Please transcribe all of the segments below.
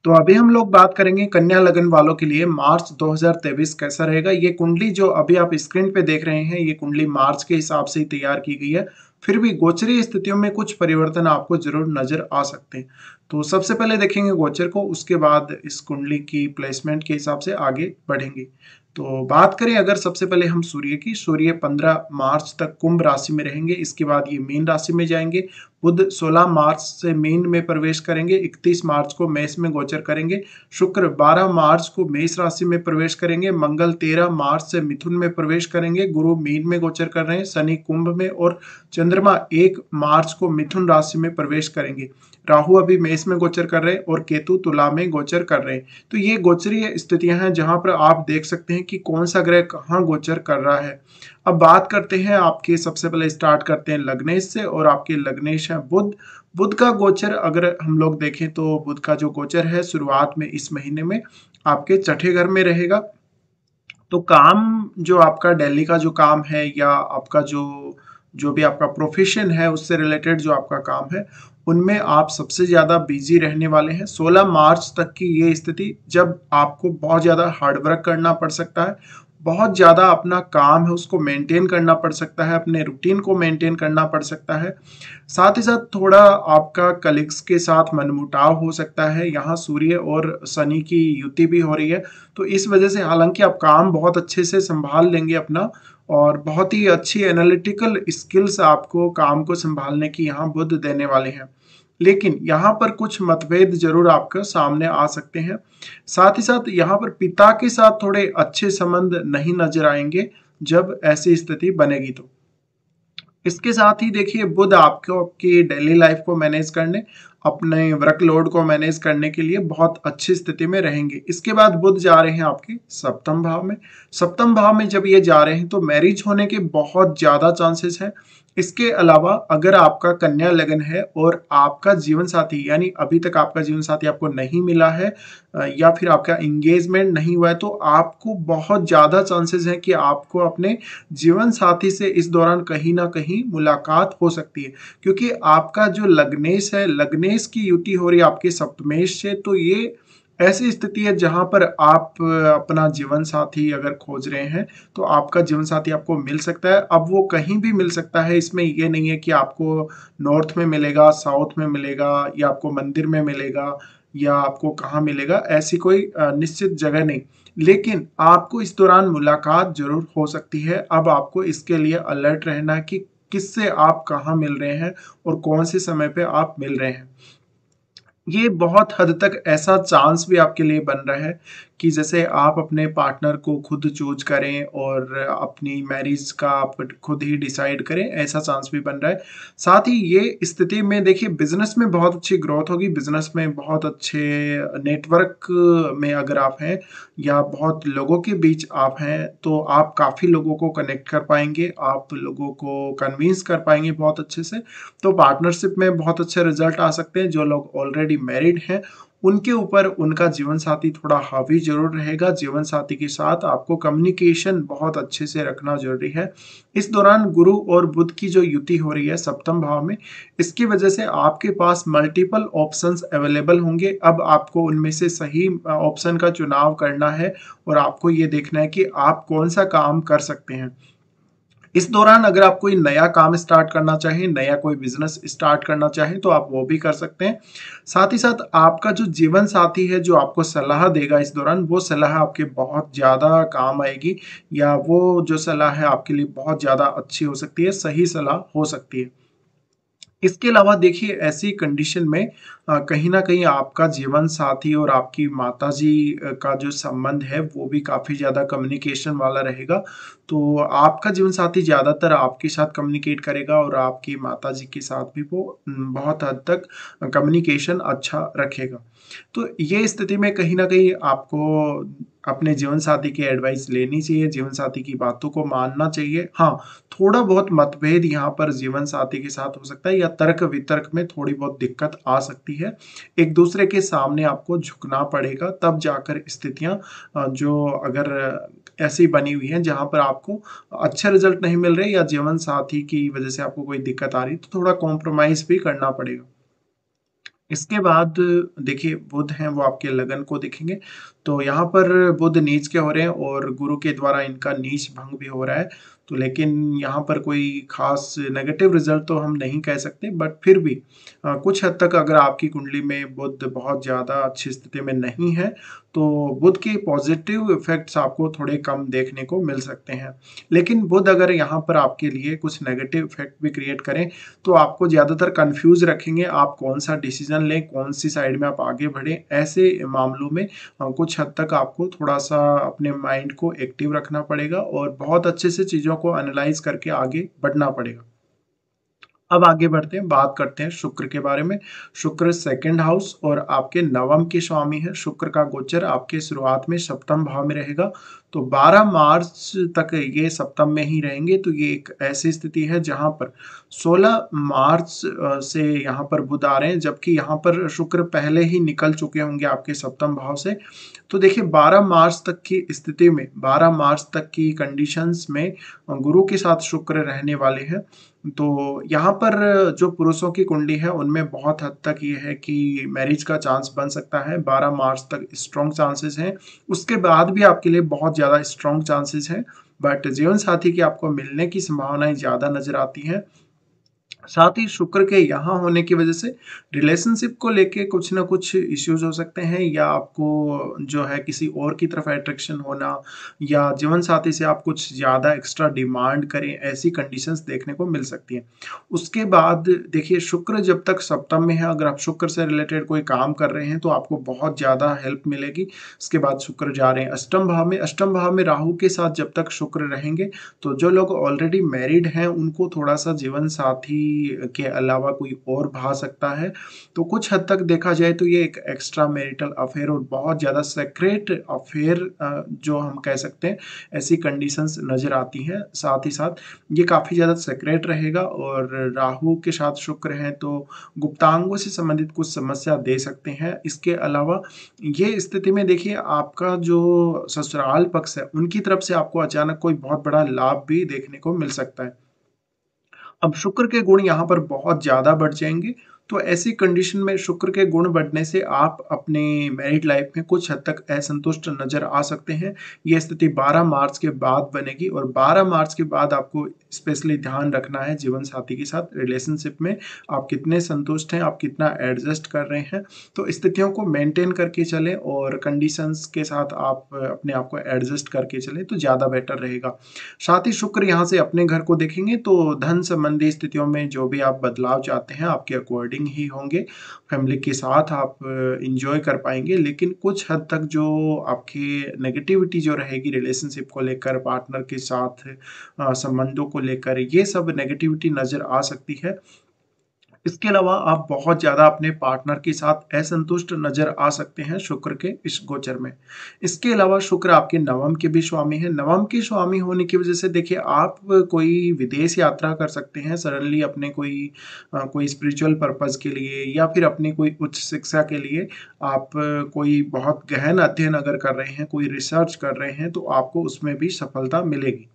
तो अभी हम लोग बात करेंगे कन्या लगन वालों के लिए मार्च 2023 कैसा रहेगा। ये कुंडली जो अभी आप स्क्रीन पे देख रहे हैं, ये कुंडली मार्च के हिसाब से ही तैयार की गई है। फिर भी गोचरीय स्थितियों में कुछ परिवर्तन आपको जरूर नजर आ सकते हैं। तो सबसे पहले देखेंगे गोचर को, उसके बाद इस कुंडली की प्लेसमेंट के हिसाब से आगे बढ़ेंगे। तो बात करें अगर सबसे पहले हम सूर्य की, सूर्य 15 मार्च तक कुंभ राशि में रहेंगे, इसके बाद ये मीन राशि में जाएंगे। बुध 16 मार्च से मीन में प्रवेश करेंगे, 31 मार्च को मेष में गोचर करेंगे। शुक्र 12 मार्च को मेष राशि में प्रवेश करेंगे। मंगल 13 मार्च से मिथुन में प्रवेश करेंगे, गुरु मीन में गोचर कर रहे हैं, शनि कुंभ में, और चंद्रमा 1 मार्च को मिथुन राशि में प्रवेश करेंगे। राहु अभी मेष में गोचर कर रहे हैं और केतु तुला में गोचर कर रहे हैं। तो ये गोचरीय स्थितियां हैं जहां पर आप देख सकते हैं कि कौन सा ग्रह कहाँ गोचर कर रहा है। अब बात करते हैं आपके, सबसे पहले स्टार्ट करते हैं लग्नेश से, और आपके लग्नेश है बुध। बुध का गोचर अगर हम लोग देखें तो बुध का जो गोचर है शुरुआत में इस महीने में आपके छठे घर में रहेगा। तो काम जो आपका दिल्ली का जो काम है, या आपका जो जो भी आपका प्रोफेशन है उससे रिलेटेड जो आपका काम है, उनमें आप सबसे ज्यादा बिजी रहने वाले हैं। 16 मार्च तक की ये स्थिति जब आपको बहुत ज्यादा हार्डवर्क करना पड़ सकता है, बहुत ज्यादा अपना काम है उसको मेंटेन करना पड़ सकता है, अपने रूटीन को मेंटेन करना पड़ सकता है। साथ ही साथ थोड़ा आपका कलीग्स के साथ मनमुटाव हो सकता है। यहाँ सूर्य और शनि की युति भी हो रही है, तो इस वजह से हालांकि आप काम बहुत अच्छे से संभाल लेंगे अपना, और बहुत ही अच्छी एनालिटिकल स्किल्स आपको काम को संभालने की यहाँ बुध देने वाले हैं। लेकिन यहाँ पर कुछ मतभेद जरूर आपके सामने आ सकते हैं। साथ ही साथ यहाँ पर पिता के साथ थोड़े अच्छे संबंध नहीं नजर आएंगे जब ऐसी स्थिति बनेगी। तो इसके साथ ही देखिए बुध आपको आपकी डेली लाइफ को मैनेज करने, अपने वर्कलोड को मैनेज करने के लिए बहुत अच्छी स्थिति में रहेंगे। इसके बाद बुध जा रहे हैं आपके सप्तम भाव में। सप्तम भाव में जब ये जा रहे हैं तो मैरिज होने के बहुत ज्यादा चांसेस हैं। इसके अलावा अगर आपका कन्या लगन है और आपका जीवन साथी, यानी अभी तक आपका जीवन साथी आपको नहीं मिला है, या फिर आपका एंगेजमेंट नहीं हुआ है, तो आपको बहुत ज्यादा चांसेस हैं कि आपको अपने जीवन साथी से इस दौरान कहीं ना कहीं मुलाकात हो सकती है। क्योंकि आपका जो लग्नेश है, लग्नेश की युति हो रही है आपके सप्तमेश से, तो ये ऐसी स्थिति है जहां पर आप अपना जीवन साथी अगर खोज रहे हैं तो आपका जीवन साथी आपको मिल सकता है। अब वो कहीं भी मिल सकता है, इसमें ये नहीं है कि आपको नॉर्थ में मिलेगा, साउथ में मिलेगा, या आपको मंदिर में मिलेगा, या आपको कहाँ मिलेगा, ऐसी कोई निश्चित जगह नहीं। लेकिन आपको इस दौरान मुलाकात जरूर हो सकती है। अब आपको इसके लिए अलर्ट रहना है कि किससे आप कहाँ मिल रहे हैं और कौन से समय पे आप मिल रहे हैं। ये बहुत हद तक ऐसा चांस भी आपके लिए बन रहा है कि जैसे आप अपने पार्टनर को खुद चूज करें और अपनी मैरिज का आप खुद ही डिसाइड करें, ऐसा चांस भी बन रहा है। साथ ही ये स्थिति में देखिए बिजनेस में बहुत अच्छी ग्रोथ होगी, बिजनेस में बहुत अच्छे नेटवर्क में अगर आप हैं, या बहुत लोगों के बीच आप हैं, तो आप काफी लोगों को कनेक्ट कर पाएंगे, आप लोगों को कन्विंस कर पाएंगे बहुत अच्छे से। तो पार्टनरशिप में बहुत अच्छे रिजल्ट आ सकते हैं। जो लोग ऑलरेडी मैरिड हैं उनके ऊपर उनका जीवन साथी थोड़ा हावी जरूर रहेगा। जीवन साथी के साथ आपको कम्युनिकेशन बहुत अच्छे से रखना जरूरी है। इस दौरान गुरु और बुध की जो युति हो रही है सप्तम भाव में, इसकी वजह से आपके पास मल्टीपल ऑप्शंस अवेलेबल होंगे। अब आपको उनमें से सही ऑप्शन का चुनाव करना है, और आपको ये देखना है कि आप कौन सा काम कर सकते हैं। इस दौरान अगर आप कोई नया काम स्टार्ट करना चाहें, नया कोई बिजनेस स्टार्ट करना चाहें, तो आप वो भी कर सकते हैं। साथ ही साथ आपका जो जीवन साथी है जो आपको सलाह देगा इस दौरान, वो सलाह आपके बहुत ज्यादा काम आएगी, या वो जो सलाह है आपके लिए बहुत ज्यादा अच्छी हो सकती है, सही सलाह हो सकती है। इसके अलावा देखिए ऐसी कंडीशन में कहीं ना कहीं आपका जीवन साथी और आपकी माताजी का जो संबंध है वो भी काफी ज्यादा कम्युनिकेशन वाला रहेगा। तो आपका जीवन साथी ज्यादातर आपके साथ कम्युनिकेट करेगा, और आपकी माताजी के साथ भी वो बहुत हद तक कम्युनिकेशन अच्छा रखेगा। तो ये स्थिति में कहीं ना कहीं आपको अपने जीवन साथी की एडवाइस लेनी चाहिए, जीवन साथी की बातों को मानना चाहिए। हाँ, थोड़ा बहुत मतभेद यहाँ पर जीवन साथी के साथ हो सकता है, या तर्क वितर्क में थोड़ी बहुत दिक्कत आ सकती है। एक दूसरे के सामने आपको झुकना पड़ेगा, तब जाकर स्थितियां जो अगर ऐसी बनी हुई हैं जहां पर आपको अच्छे रिजल्ट नहीं मिल रहे, या जीवन साथी की वजह से आपको कोई दिक्कत आ रही, तो थोड़ा कॉम्प्रोमाइज भी करना पड़ेगा। इसके बाद देखिए बुध हैं वो आपके लगन को देखेंगे, तो यहाँ पर बुध नीच के हो रहे हैं और गुरु के द्वारा इनका नीच भंग भी हो रहा है। तो लेकिन यहाँ पर कोई खास नेगेटिव रिजल्ट तो हम नहीं कह सकते, बट फिर भी कुछ हद तक अगर आपकी कुंडली में बुध बहुत ज़्यादा अच्छी स्थिति में नहीं है, तो बुध के पॉजिटिव इफेक्ट्स आपको थोड़े कम देखने को मिल सकते हैं। लेकिन बुध अगर यहाँ पर आपके लिए कुछ नेगेटिव इफेक्ट भी क्रिएट करें, तो आपको ज़्यादातर कंफ्यूज रखेंगे, आप कौन सा डिसीजन लें, कौन सी साइड में आप आगे बढ़ें। ऐसे मामलों में कुछ हद तक आपको थोड़ा-सा अपने माइंड को एक्टिव रखना पड़ेगा और बहुत अच्छे से चीज़ों को एनालाइज़ करके आगे बढ़ना पड़ेगा। अब आगे बढ़ते हैं, बात करते हैं शुक्र के बारे में। शुक्र सेकंड हाउस और आपके नवम के स्वामी है। शुक्र का गोचर आपके शुरुआत में सप्तम भाव में रहेगा, तो 12 मार्च तक ये सप्तम में ही रहेंगे। तो ये एक ऐसी स्थिति है जहाँ पर 16 मार्च से यहाँ पर बुध आ रहे हैं, जबकि यहाँ पर शुक्र पहले ही निकल चुके होंगे आपके सप्तम भाव से। तो देखिए 12 मार्च तक की स्थिति में, 12 मार्च तक की कंडीशंस में गुरु के साथ शुक्र रहने वाले हैं। तो यहाँ पर जो पुरुषों की कुंडली है उनमें बहुत हद तक ये है कि मैरिज का चांस बन सकता है, 12 मार्च तक स्ट्रॉन्ग चांसेस हैं। उसके बाद भी आपके लिए बहुत ज़्यादा स्ट्रॉन्ग चांसेस हैं, बट जीवन साथी की आपको मिलने की संभावनाएं ज़्यादा नज़र आती हैं। साथ ही शुक्र के यहाँ होने की वजह से रिलेशनशिप को लेके कुछ ना कुछ इश्यूज हो सकते हैं, या आपको जो है किसी और की तरफ अट्रैक्शन होना, या जीवन साथी से आप कुछ ज़्यादा एक्स्ट्रा डिमांड करें, ऐसी कंडीशंस देखने को मिल सकती हैं। उसके बाद देखिए शुक्र जब तक सप्तम में है, अगर आप शुक्र से रिलेटेड कोई काम कर रहे हैं तो आपको बहुत ज़्यादा हेल्प मिलेगी। उसके बाद शुक्र जा रहे हैं अष्टम भाव में, अष्टम भाव में राहु के साथ जब तक शुक्र रहेंगे, तो जो लोग ऑलरेडी मैरिड हैं उनको थोड़ा-सा जीवन साथी के अलावा कोई और भा सकता है। तो कुछ हद तक देखा जाए तो ये एक एक्स्ट्रा मैरिटल अफ़ेयर और बहुत ज़्यादा सीक्रेट अफ़ेयर जो हम कह सकते हैं, ऐसी कंडीशंस नज़र आती हैं। साथ ही साथ ये काफ़ी ज़्यादा सीक्रेट रहेगा, और राहु के साथ शुक्र हैं तो गुप्तांगों से संबंधित कुछ समस्या दे सकते हैं। इसके अलावा ये स्थिति में देखिए आपका जो ससुराल पक्ष है, उनकी तरफ से आपको अचानक कोई बहुत बड़ा लाभ भी देखने को मिल सकता है। अब शुक्र के गुण यहाँ पर बहुत ज़्यादा बढ़ जाएँगे, तो ऐसी कंडीशन में शुक्र के गुण बढ़ने से आप अपने मैरिड लाइफ में कुछ हद तक असंतुष्ट नज़र आ सकते हैं। ये स्थिति 12 मार्च के बाद बनेगी, और 12 मार्च के बाद आपको स्पेशली ध्यान रखना है जीवन साथी के साथ रिलेशनशिप में आप कितने संतुष्ट हैं, आप कितना एडजस्ट कर रहे हैं। तो स्थितियों को मेंटेन करके चलें और कंडीशंस के साथ आप अपने आप को एडजस्ट करके चलें तो ज़्यादा बेटर रहेगा। साथ ही शुक्र यहाँ से अपने घर को देखेंगे, तो धन संबंधी स्थितियों में जो भी आप बदलाव चाहते हैं आपके अकॉर्डिंग ही होंगे। फैमिली के साथ आप एंजॉय कर पाएँगे, लेकिन कुछ हद तक जो आपकी नेगेटिविटी जो रहेगी रिलेशनशिप को लेकर, पार्टनर के साथ संबंधों को लेकर, ये सब नेगेटिविटी नज़र आ सकती है। इसके अलावा आप बहुत ज़्यादा अपने पार्टनर के साथ असंतुष्ट नज़र आ सकते हैं शुक्र के इस गोचर में। इसके अलावा शुक्र आपके नवम के भी स्वामी हैं। नवम के स्वामी होने की वज़ह से देखिए आप कोई विदेश यात्रा कर सकते हैं सडनली, अपने कोई स्पिरिचुअल पर्पज़ के लिए, या फिर अपनी कोई उच्च शिक्षा के लिए आप कोई बहुत गहन अध्ययन अगर कर रहे हैं, कोई रिसर्च कर रहे हैं, तो आपको उसमें भी सफलता मिलेगी।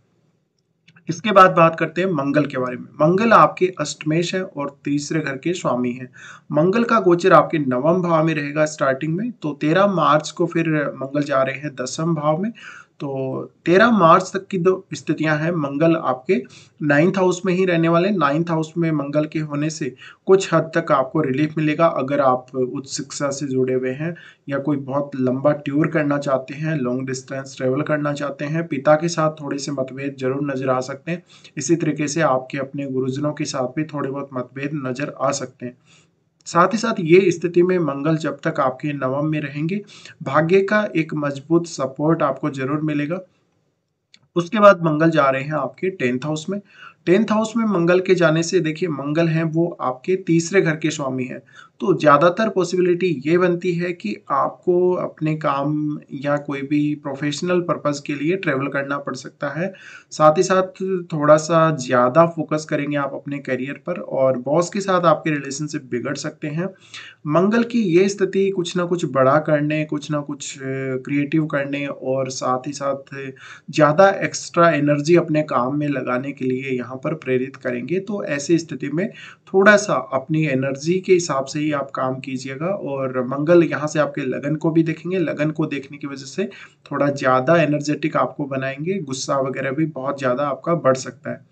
इसके बाद बात करते हैं मंगल के बारे में। मंगल आपके अष्टमेश है और तीसरे घर के स्वामी हैं। मंगल का गोचर आपके नवम भाव में रहेगा स्टार्टिंग में, तो 13 मार्च को फिर मंगल जा रहे हैं दसम भाव में। तो 13 मार्च तक की जो स्थितियां हैं, मंगल आपके 9th हाउस में ही रहने वाले। 9th हाउस में मंगल के होने से कुछ हद तक आपको रिलीफ मिलेगा अगर आप उच्च शिक्षा से जुड़े हुए हैं, या कोई बहुत लंबा टूर करना चाहते हैं, लॉन्ग डिस्टेंस ट्रेवल करना चाहते हैं। पिता के साथ थोड़े से मतभेद जरूर नज़र आ सकते हैं। इसी तरीके से आपके अपने गुरुजनों के साथ भी थोड़े बहुत मतभेद नज़र आ सकते हैं। साथ ही साथ ये स्थिति में मंगल जब तक आपके नवम में रहेंगे, भाग्य का एक मजबूत सपोर्ट आपको ज़रूर मिलेगा। उसके बाद मंगल जा रहे हैं आपके 10th हाउस में। 10th हाउस में मंगल के जाने से देखिए मंगल हैं वो आपके तीसरे घर के स्वामी हैं। तो ज़्यादातर पॉसिबिलिटी ये बनती है कि आपको अपने काम या कोई भी प्रोफेशनल पर्पज़ के लिए ट्रैवल करना पड़ सकता है। साथ ही साथ थोड़ा-सा ज़्यादा फ़ोकस करेंगे आप अपने करियर पर, और बॉस के साथ आपके रिलेशनशिप बिगड़ सकते हैं। मंगल की ये स्थिति कुछ ना कुछ बड़ा करने, कुछ ना कुछ क्रिएटिव करने, और साथ ही साथ ज़्यादा एक्स्ट्रा एनर्जी अपने काम में लगाने के लिए यहाँ पर प्रेरित करेंगे। तो ऐसी स्थिति में थोड़ा-सा अपनी एनर्जी के हिसाब से ही ही आप काम कीजिएगा। और मंगल यहाँ से आपके लगन को भी देखेंगे, लगन को देखने की वजह से थोड़ा ज़्यादा एनर्जेटिक आपको बनाएंगे, गुस्सा वगैरह भी बहुत ज़्यादा आपका बढ़ सकता है।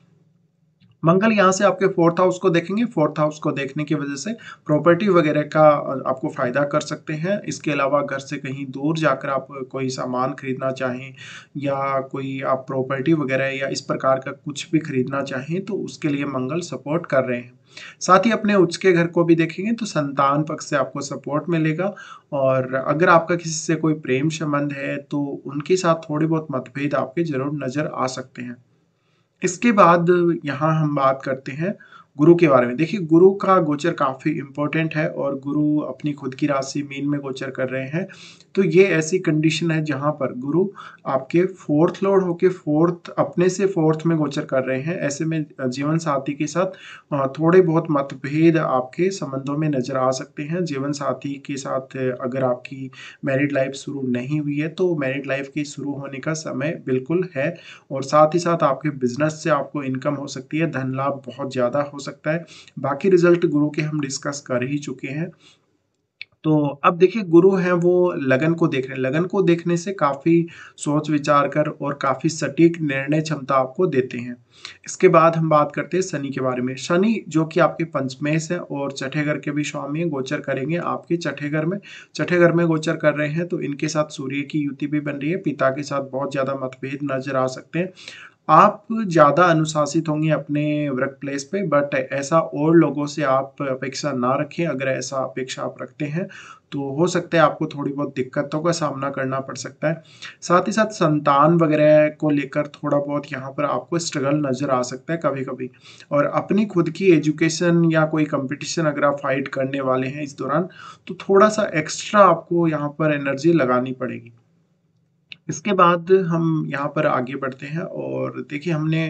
मंगल यहाँ से आपके फोर्थ हाउस को देखेंगे, फोर्थ हाउस को देखने की वजह से प्रॉपर्टी वगैरह का आपको फायदा कर सकते हैं। इसके अलावा घर से कहीं दूर जाकर आप कोई सामान खरीदना चाहें या कोई आप प्रॉपर्टी वगैरह या इस प्रकार का कुछ भी खरीदना चाहें तो उसके लिए मंगल सपोर्ट कर रहे हैं। साथ ही अपने उच्च के घर को भी देखेंगे तो संतान पक्ष से आपको सपोर्ट मिलेगा। और अगर आपका किसी से कोई प्रेम संबंध है तो उनके साथ थोड़ी बहुत मतभेद आपके जरूर नजर आ सकते हैं। इसके बाद यहाँ हम बात करते हैं गुरु के बारे में। देखिए, गुरु का गोचर काफ़ी इम्पोर्टेंट है और गुरु अपनी खुद की राशि मीन में गोचर कर रहे हैं। तो ये ऐसी कंडीशन है जहाँ पर गुरु आपके फोर्थ लॉर्ड होके फोर्थ अपने से फोर्थ में गोचर कर रहे हैं। ऐसे में जीवन साथी के साथ थोड़े बहुत मतभेद आपके संबंधों में नजर आ सकते हैं। जीवन साथी के साथ अगर आपकी मैरिड लाइफ शुरू नहीं हुई है तो मैरिड लाइफ की शुरू होने का समय बिल्कुल है। और साथ ही साथ आपके बिजनेस से आपको इनकम हो सकती है, धन लाभ बहुत ज़्यादा हो सकता है। बाकी रिजल्ट गुरु के हम डिस्कस कर ही चुके हैं। तो अब देखिए, गुरु हैं वो लगन को देख रहे हैं। लगन को देखने से काफ़ी सोच विचार कर और काफ़ी सटीक निर्णय क्षमता आपको देते हैं। इसके बाद हम बात करते हैं शनि के बारे में। शनि जो कि आपके पंचमेश है और छठे घर के भी स्वामी हैं, गोचर करेंगे आपके छठे घर में। छठे घर में गोचर कर रहे हैं तो इनके साथ सूर्य की युति भी बन रही है। पिता के साथ बहुत ज़्यादा मतभेद नजर आ सकते हैं। आप ज़्यादा अनुशासित होंगे अपने वर्क प्लेस पे, बट ऐसा और लोगों से आप अपेक्षा ना रखें। अगर ऐसा अपेक्षा आप रखते हैं तो हो सकता है आपको थोड़ी बहुत दिक्कतों का सामना करना पड़ सकता है। साथ ही साथ संतान वगैरह को लेकर थोड़ा बहुत यहाँ पर आपको स्ट्रगल नज़र आ सकता है कभी कभी। और अपनी खुद की एजुकेशन या कोई कंपटीशन अगर आप फाइट करने वाले हैं इस दौरान तो थोड़ा सा एक्स्ट्रा आपको यहाँ पर एनर्जी लगानी पड़ेगी। इसके बाद हम यहाँ पर आगे बढ़ते हैं और देखिए, हमने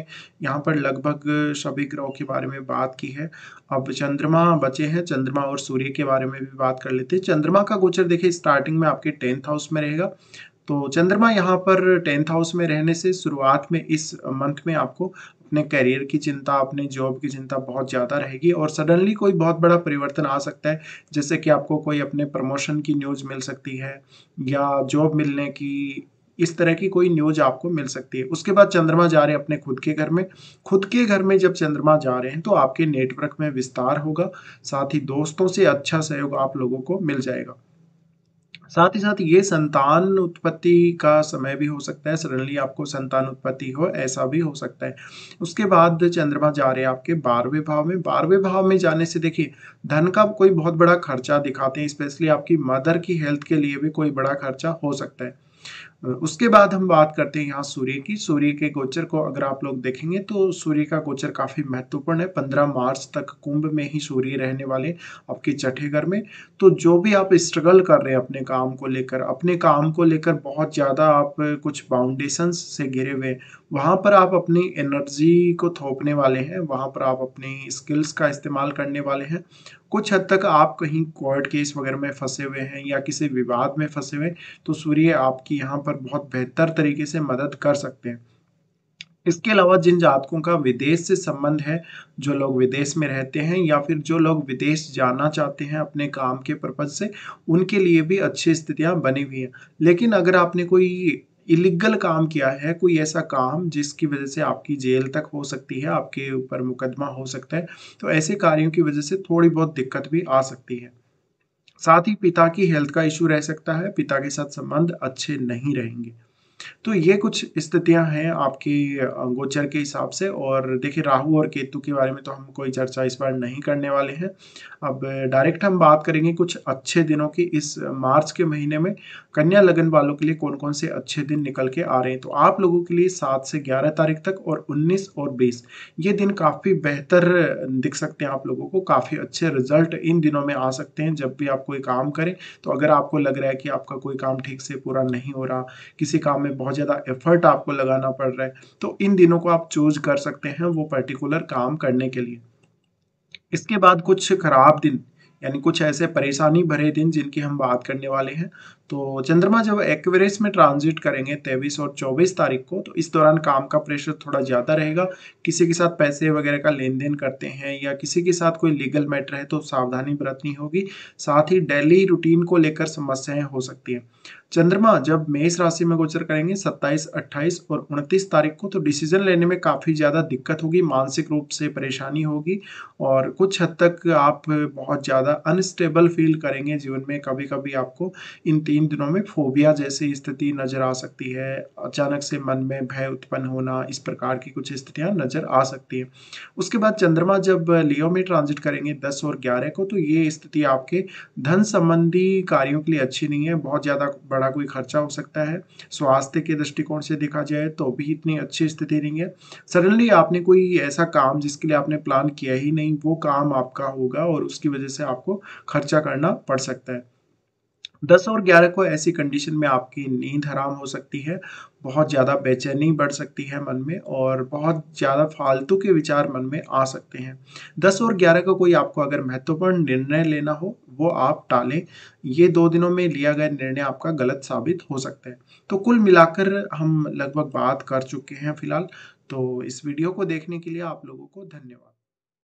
यहाँ पर लगभग सभी ग्रहों के बारे में बात की है। अब चंद्रमा बचे हैं, चंद्रमा और सूर्य के बारे में भी बात कर लेते हैं। चंद्रमा का गोचर देखिए स्टार्टिंग में आपके 10th हाउस में रहेगा। तो चंद्रमा यहाँ पर 10th हाउस में रहने से शुरुआत में इस मंथ में आपको अपने करियर की चिंता, अपने जॉब की चिंता बहुत ज़्यादा रहेगी और सडनली कोई बहुत बड़ा परिवर्तन आ सकता है। जैसे कि आपको कोई अपने प्रमोशन की न्यूज़ मिल सकती है या जॉब मिलने की, इस तरह की कोई न्यूज आपको मिल सकती है। उसके बाद चंद्रमा जा रहे हैं अपने खुद के घर में। खुद के घर में जब चंद्रमा जा रहे हैं तो आपके नेटवर्क में विस्तार होगा। साथ ही दोस्तों से अच्छा सहयोग आप लोगों को मिल जाएगा। साथ ही साथ ये संतान उत्पत्ति का समय भी हो सकता है। सडनली आपको संतान उत्पत्ति हो, ऐसा भी हो सकता है। उसके बाद चंद्रमा जा रहे हैं आपके 12वें भाव में। 12वें भाव में जाने से देखिए, धन का कोई बहुत बड़ा खर्चा दिखाते हैं। स्पेशली आपकी मदर की हेल्थ के लिए भी कोई बड़ा खर्चा हो सकता है। उसके बाद हम बात करते हैं यहाँ सूर्य की। सूर्य के गोचर को अगर आप लोग देखेंगे तो सूर्य का गोचर काफी महत्वपूर्ण है। 15 मार्च तक कुंभ में ही सूर्य रहने वाले आपके छठे घर में। तो जो भी आप स्ट्रगल कर रहे हैं अपने काम को लेकर, अपने काम को लेकर बहुत ज्यादा आप कुछ बाउंडेशंस से घिरे हुए, वहां पर आप अपनी एनर्जी को थोपने वाले हैं, वहां पर आप अपनी स्किल्स का इस्तेमाल करने वाले हैं। कुछ हद तक आप कहीं कोर्ट केस वगैरह में फंसे हुए हैं या किसी विवाद में फंसे हुए, तो सूर्य आपकी यहाँ पर बहुत बेहतर तरीके से मदद कर सकते हैं। इसके अलावा जिन जातकों का विदेश से संबंध है, जो लोग विदेश में रहते हैं या फिर जो लोग विदेश जाना चाहते हैं अपने काम के पर्पज से, उनके लिए भी अच्छी स्थितियां बनी हुई हैं। लेकिन अगर आपने कोई इलीगल काम किया है, कोई ऐसा काम जिसकी वजह से आपकी जेल तक हो सकती है, आपके ऊपर मुकदमा हो सकता है, तो ऐसे कार्यों की वजह से थोड़ी बहुत दिक्कत भी आ सकती है। साथ ही पिता की हेल्थ का इशू रह सकता है, पिता के साथ संबंध अच्छे नहीं रहेंगे। तो ये कुछ स्थितियां हैं आपकी गोचर के हिसाब से। और देखिए, राहु और केतु के बारे में तो हम कोई चर्चा इस बार नहीं करने वाले हैं। अब डायरेक्ट हम बात करेंगे कुछ अच्छे दिनों की। इस मार्च के महीने में कन्या लगन वालों के लिए कौन कौन से अच्छे दिन निकल के आ रहे हैं। तो आप लोगों के लिए 7 से 11 तारीख तक और 19 और 20 ये दिन काफ़ी बेहतर दिख सकते हैं। आप लोगों को काफ़ी अच्छे रिजल्ट इन दिनों में आ सकते हैं। जब भी आप कोई काम करें तो अगर आपको लग रहा है कि आपका कोई काम ठीक से पूरा नहीं हो रहा, किसी काम में बहुत ज़्यादा एफर्ट आपको लगाना पड़ रहा है, तो इन दिनों को आप चूज कर सकते हैं वो पर्टिकुलर काम करने के लिए। इसके बाद कुछ खराब दिन, यानी कुछ ऐसे परेशानी भरे दिन जिनकी हम बात करने वाले हैं। तो चंद्रमा जब एक्वेरियस में ट्रांजिट करेंगे 23 और 24 तारीख को, तो इस दौरान काम का प्रेशर थोड़ा ज़्यादा रहेगा। किसी के साथ पैसे वगैरह का लेन-देन करते हैं या किसी के साथ कोई लीगल मैटर है तो सावधानी बरतनी होगी। साथ ही डेली रूटीन को लेकर समस्याएँ हो सकती हैं। चंद्रमा जब मेष राशि में गोचर करेंगे 27, 28 और 29 तारीख को, तो डिसीजन लेने में काफ़ी ज़्यादा दिक्कत होगी, मानसिक रूप से परेशानी होगी और कुछ हद तक आप बहुत ज़्यादा अनस्टेबल फ़ील करेंगे जीवन में। कभी-कभी आपको इन 3 दिनों में फ़ोबिया जैसी स्थिति नज़र आ सकती है। अचानक से मन में भय उत्पन्न होना, इस प्रकार की कुछ स्थितियाँ नज़र आ सकती हैं। उसके बाद चंद्रमा जब लियो में ट्रांज़िट करेंगे 10 और 11 को, तो ये स्थिति आपके धन संबंधी कार्यों के लिए अच्छी नहीं है। बहुत ज़्यादा बड़ा कोई खर्चा हो सकता है। स्वास्थ्य के दृष्टिकोण से देखा जाए तो भी इतनी अच्छी स्थिति नहीं है। सडनली आपने कोई ऐसा काम जिसके लिए आपने प्लान किया ही नहीं, वो काम आपका होगा और उसकी वजह से आपको खर्चा करना पड़ सकता है। 10 और 11 को ऐसी कंडीशन में आपकी नींद हराम हो सकती है, बहुत ज़्यादा बेचैनी बढ़ सकती है मन में और बहुत ज़्यादा फालतू के विचार मन में आ सकते हैं। 10 और 11 को कोई आपको अगर महत्वपूर्ण निर्णय लेना हो, वो आप टालें। ये 2 दिनों में लिया गया निर्णय आपका गलत साबित हो सकता है। तो कुल मिलाकर हम लगभग बात कर चुके हैं फिलहाल, तो इस वीडियो को देखने के लिए आप लोगों को धन्यवाद।